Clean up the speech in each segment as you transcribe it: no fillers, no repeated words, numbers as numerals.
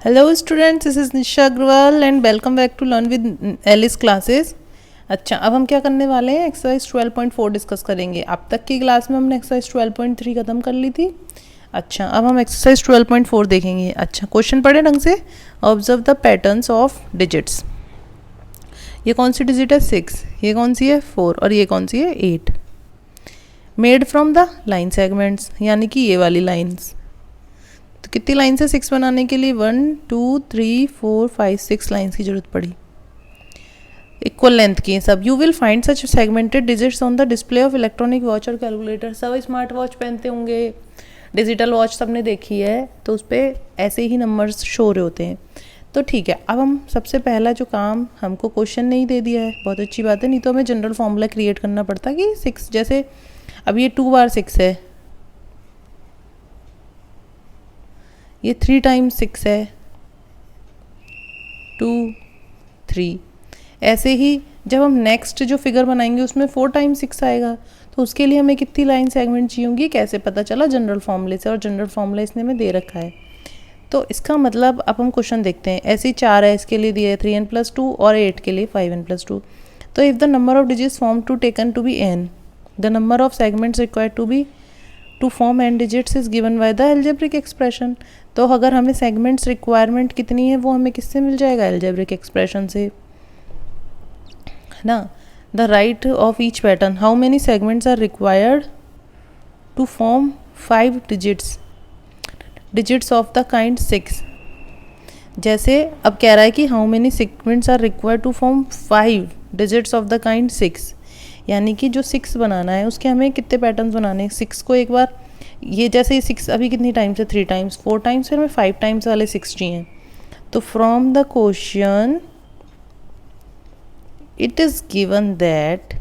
Hello students, this is Nisha Agarwal and welcome back to learn with Alice classes. अच्छा, अब हम क्या करने वाले हैं, एक्सरसाइज 12.4 डिस्कस करेंगे। अब तक की क्लास में हमने एक्सरसाइज 12.3 ख़त्म कर ली थी। अच्छा, अब हम एक्सरसाइज 12.4 देखेंगे। अच्छा, क्वेश्चन पढ़े ढंग से। Observe the patterns of digits. ये कौन सी डिजिट है? 6। ये कौन सी है? 4। और ये कौन सी है? 8। Made from the line segments, यानी कि ये वाली लाइन्स। तो कितनी लाइन्स है 6 बनाने के लिए? 1 2 3 4 5 6 लाइन्स की जरूरत पड़ी। इक्वल लेंथ की हैं सब। You will find such segmented digits on the display of electronic watch और कैलकुलेटर। सब स्मार्ट वॉच पहनते होंगे, डिजिटल वॉच सबने देखी है, तो उस पर ऐसे ही नंबर्स शो हो रहे होते हैं। तो ठीक है, अब हम सबसे पहला जो काम, हमको क्वेश्चन नहीं दे दिया है, बहुत अच्छी बात है, नहीं तो हमें जनरल फॉर्मूला क्रिएट करना पड़ता कि 6, जैसे अब ये 2 बार 6 है, ये 3 टाइम्स 6 है, 2 3। ऐसे ही जब हम नेक्स्ट जो फिगर बनाएंगे उसमें 4 टाइम्स 6 आएगा, तो उसके लिए हमें कितनी लाइन सेगमेंट चाहिए होंगी? कैसे पता चला? जनरल फॉर्मूले से, और जनरल फॉर्मूला इसने हमें दे रखा है। तो इसका मतलब अब हम क्वेश्चन देखते हैं। ऐसे ही 4 है, इसके लिए दिया है 3n+2 और 8 के लिए 5n+2। तो if the number of digits form to taken to be n, the number of segments required to form n digits is given by the algebraic expression. तो अगर हमें सेगमेंट्स रिक्वायरमेंट कितनी है वो हमें किससे मिल जाएगा? एल्जेब्रिक एक्सप्रेशन से, है ना। The right of each pattern, how many segments are required to form 5 digits of the kind 6। जैसे अब कह रहा है कि how many segments are required to form 5 digits of the kind 6, यानी कि जो 6 बनाना है उसके हमें कितने पैटर्न्स बनाने हैं? 6 को एक बार, ये जैसे ये 6 अभी कितनी टाइम्स है? 3 टाइम्स, 4 टाइम्स, फिर हमें 5 टाइम्स वाले 6 चाहिए। तो from the question it is given that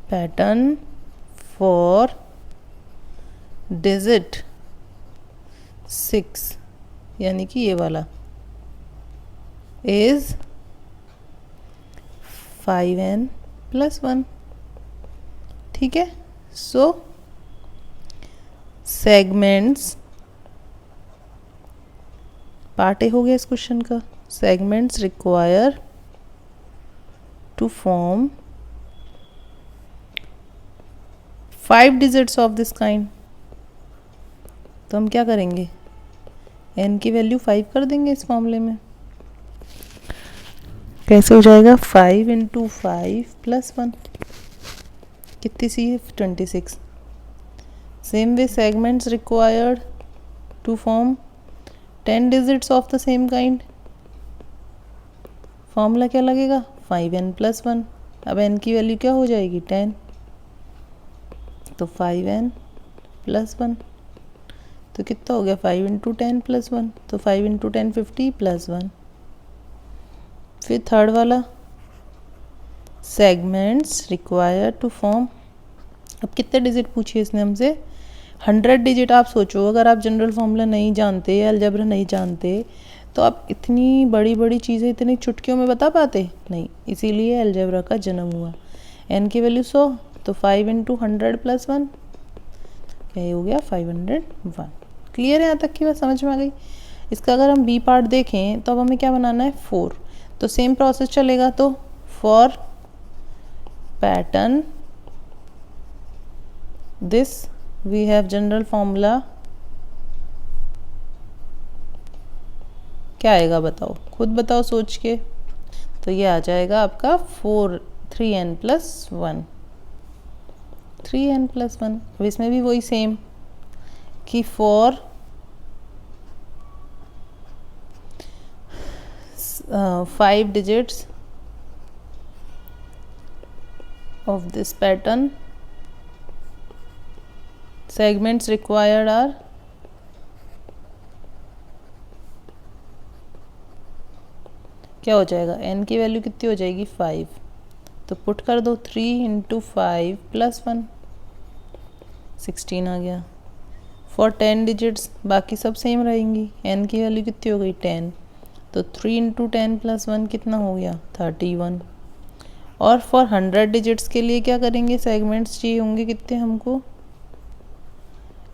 pattern for digit 6, यानी कि ये वाला, is 5n+1। ठीक है, सो सेगमेंट्स, पार्ट ए हो गया इस क्वेश्चन का। Segments require to form 5 digits of this kind. तो हम क्या करेंगे? n की वैल्यू 5 कर देंगे इस मामले में। कैसे हो जाएगा? 5 × 5+1 कितनी सी है? 26। Same way segments required to form 10 digits of the same kind. Formula क्या लगेगा? 5n+1। अब n की वैल्यू क्या हो जाएगी? 10। तो 5n+1, तो कितना हो गया? 5 × 10+1, तो 5 × 10 50+1। फिर थर्ड वाला, सेगमेंट्स रिक्वायर टू फॉर्म, अब कितने डिजिट पूछिए इसने हमसे? 100 डिजिट। आप सोचो, अगर आप जनरल फॉर्मूला नहीं जानते, अलजेब्रा नहीं जानते, तो आप इतनी बड़ी बड़ी चीज़ें इतनी चुटकियों में बता पाते नहीं। इसीलिए अलजेब्रा का जन्म हुआ। n की वैल्यू 100, तो 5 × 100+1 क्या हो गया? 501। क्लियर है यहाँ तक की बात? समझ में आ गई? इसका अगर हम बी पार्ट देखें तो अब हमें क्या बनाना है? 4। तो सेम प्रोसेस चलेगा। तो for pattern this we have general formula, क्या आएगा बताओ? खुद बताओ सोच के। तो ये आ जाएगा आपका 3n+1। 3n+1। अब इसमें भी वही सेम कि for 5 digits of this pattern segments required are, क्या हो जाएगा? n की वैल्यू कितनी हो जाएगी? 5। तो पुट कर दो 3 × 5+1, 16 आ गया। फॉर 10 डिजिट्स बाकी सब सेम रहेंगी। n की वैल्यू कितनी हो गई? 10। तो 3 × 10+1 कितना हो गया? 31। और फॉर 100 डिजिट्स के लिए क्या करेंगे? सेगमेंट्स चाहिए होंगे कितने हमको?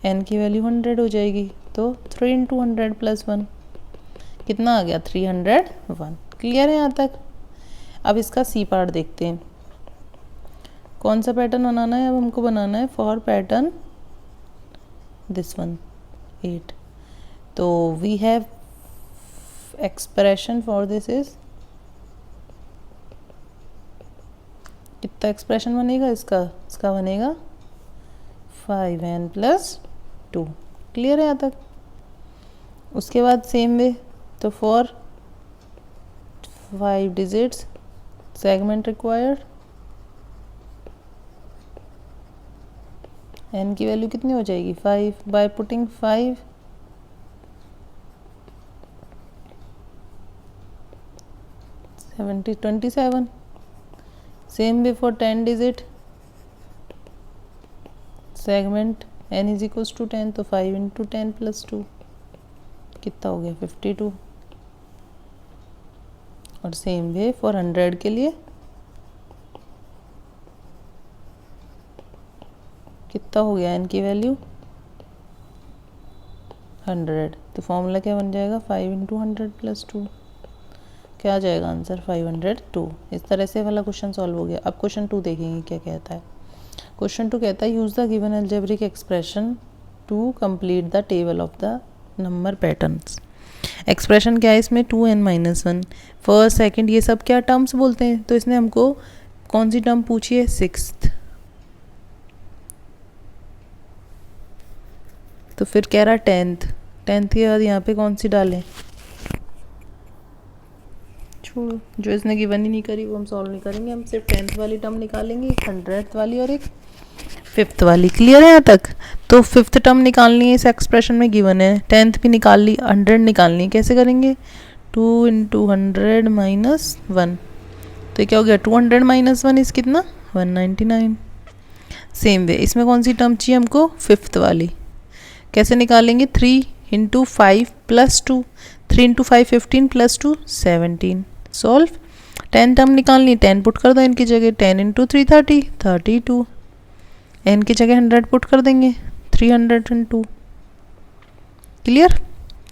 n की वैल्यू 100 हो जाएगी, तो 3 इंटू 100 प्लस 1 कितना आ गया 301। क्लियर है यहाँ तक। अब इसका सी पार्ट देखते हैं, कौन सा पैटर्न बनाना है। अब हमको बनाना है फॉर पैटर्न दिस वन 8। तो we have expression for this is, कितना एक्सप्रेशन बनेगा इसका बनेगा 5n प्लस 2। क्लियर है यहाँ तक। उसके बाद सेम वे, तो for 5 digits segment required, n की वैल्यू कितनी हो जाएगी 5 by putting 5 27। Same way for 10 digit segment n is equals to 10, तो 5 इंटू 10 प्लस 2 कितना हो गया 52। और सेम वे फॉर 100 के लिए कितना हो गया n की वैल्यू 100, तो फॉर्मूला क्या बन जाएगा 5 इंटू 100 प्लस 2, क्या आ जाएगा आंसर 502। इस तरह से वाला क्वेश्चन सॉल्व हो गया। अब क्वेश्चन 2 देखेंगे क्या कहता है। क्वेश्चन 2 कहता है use the given algebraic expression to complete the table of the number patterns. Expression क्या है इसमें 2n-1, फर्स्ट सेकंड ये सब क्या टर्म्स बोलते हैं। तो इसने हमको कौन सी टर्म पूछी है 6th, तो फिर कह रहा 10th के बाद यहाँ पे कौन सी डालें, छोड़ो जो इसने गिवन ही नहीं करी वो हम सॉल्व नहीं करेंगे। हम सिर्फ 10th वाली टर्म निकालेंगे, एक 100th वाली और एक 5th वाली। क्लियर है यहाँ तक। तो 5th टर्म निकालनी है, इस एक्सप्रेशन में गिवन है। 10th भी निकाल ली, 100 निकालनी है, कैसे करेंगे 2 इंटू 100 माइनस 1, तो क्या हो गया 200 माइनस 1 इस कितना 199। सेम वे इसमें कौन सी टर्म चाहिए हमको 5th वाली, कैसे निकालेंगे 3 into 5 plus 2, 3 into 5 15 plus 2 17। Solve 10 term निकालनी, 10 पुट कर दो इनकी जगह, 10 इंटू 3 30 32, n की जगह 100 पुट कर देंगे 302। क्लियर,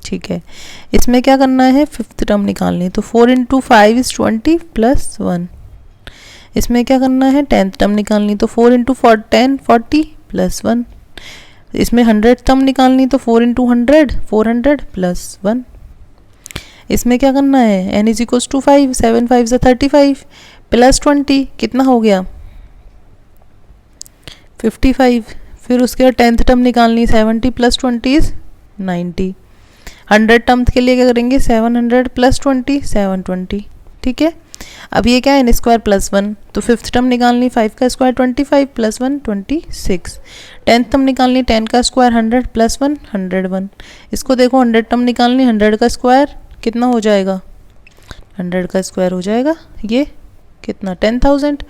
ठीक है। इसमें क्या करना है 5th टर्म निकालनी है, तो 4 इंटू 5 इज 20 प्लस 1। इसमें क्या करना है 10th टर्म निकालनी, तो 4 इंटू 10 40 प्लस 1। इसमें 100 टर्म निकालनी, तो 4 इंटू 100 400 प्लस 1। इसमें क्या करना है n इज इक्वल्स टू 5, 7 5 से 35 प्लस 20 कितना हो गया 55। फिर उसके बाद 10th टर्म निकालनी, 70 प्लस 20 इज 90। 100 टर्म के लिए क्या करेंगे 700 प्लस 20 720। ठीक है। अब ये क्या है n स्क्वायर प्लस 1, तो 5th टर्म निकालनी 5 का स्क्वायर 25 प्लस 1 26। 10th टर्म निकालनी 10 का स्क्वायर 100 प्लस 1 101। इसको देखो 100 टर्म निकालनी, 100 का स्क्वायर कितना हो जाएगा 100 का स्क्वायर हो जाएगा ये कितना 10,000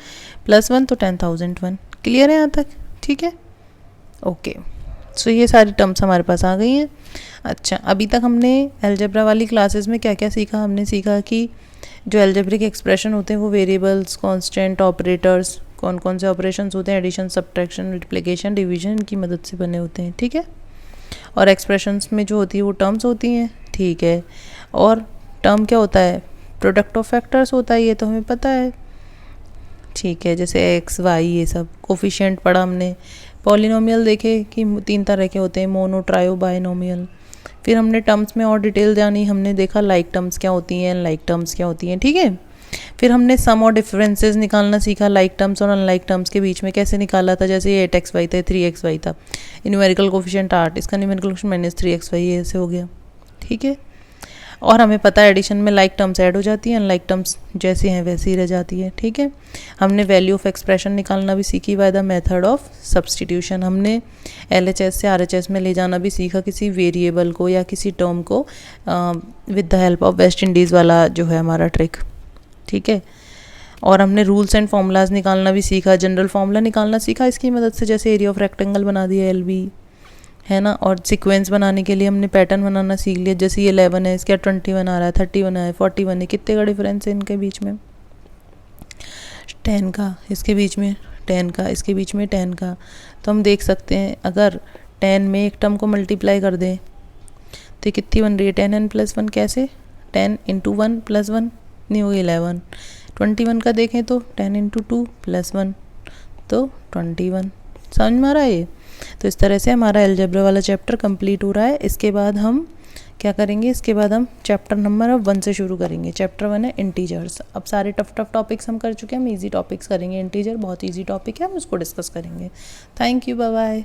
प्लस 1 तो 10,001। क्लियर है यहाँ तक। ठीक है, ओके। सो ये सारी टर्म्स हमारे पास आ गई हैं। अच्छा, अभी तक हमने अलजेब्रा वाली क्लासेस में क्या क्या सीखा। हमने सीखा कि जो अलजेब्रिक एक्सप्रेशन होते हैं वो वेरिएबल्स, कांस्टेंट, ऑपरेटर्स, कौन कौन से ऑपरेशंस होते हैं, एडिशन, सब्ट्रैक्शन, मल्टीप्लिकेशन, डिवीजन, इनकी मदद से बने होते हैं। ठीक है। और एक्सप्रेशंस में जो होती है वो टर्म्स होती हैं। ठीक है। और टर्म क्या होता है प्रोडक्ट ऑफ फैक्टर्स होता है, ये तो हमें पता है। ठीक है, जैसे एक्स वाई ये सब। कोफिशिएंट पढ़ा हमने। पॉलिनोमियल देखे कि 3 तरह के होते हैं, मोनो, ट्रायो, बाइनोमियल। फिर हमने टर्म्स में और डिटेल जानी, हमने देखा लाइक टर्म्स क्या होती हैं, अनलाइक टर्म्स क्या होती हैं। ठीक है। फिर हमने सम और डिफरेंसेस निकालना सीखा, लाइक टर्म्स और अनलाइक टर्म्स के बीच में कैसे निकाला था। जैसे ये 8xy था, 3xy था, न्यूमेरिकल कोफिशिएंट 8, इसका न्यूमेरिकल कोफिशिएंट -3xy, ये ऐसे हो गया। ठीक है। और हमें पता है एडिशन में लाइक टर्म्स ऐड हो जाती हैं, अनलाइक टर्म्स जैसी हैं वैसी ही रह जाती है। ठीक है। हमने वैल्यू ऑफ एक्सप्रेशन निकालना भी सीखी by the method of substitution. हमने LHS से RHS में ले जाना भी सीखा किसी वेरिएबल को या किसी टर्म को with the help of West Indies वाला जो है हमारा ट्रिक। ठीक है। और हमने रूल्स एंड फार्मूलाज निकालना भी सीखा, जनरल फार्मूला निकालना सीखा इसकी मदद से, जैसे एरिया ऑफ रेक्टेंगल बना दिया LB, है ना। और सीक्वेंस बनाने के लिए हमने पैटर्न बनाना सीख लिया, जैसे ये 11 है, इसका 21 आ रहा है, 31 है, 41 है, कितने का डिफरेंस है इनके बीच में 10 का, इसके बीच में 10 का, इसके बीच में 10 का। तो हम देख सकते हैं अगर 10 में एक टर्म को मल्टीप्लाई कर दें तो ये कितनी बन रही है 10n+1 कैसे 10 × 1 + 1 नहीं होगी 11। 21 का देखें तो 10 × 2 + 1 तो 21। समझ में आ रहा है ये। तो इस तरह से हमारा अलजेब्रा वाला चैप्टर कंप्लीट हो रहा है। इसके बाद हम क्या करेंगे, इसके बाद हम चैप्टर नंबर 1 से शुरू करेंगे। चैप्टर 1 है इंटीजर्स। अब सारे टफ टॉपिक्स हम कर चुके हैं, हम इजी टॉपिक्स करेंगे। इंटीजर बहुत इजी टॉपिक है, हम उसको डिस्कस करेंगे। Thank you, bye bye.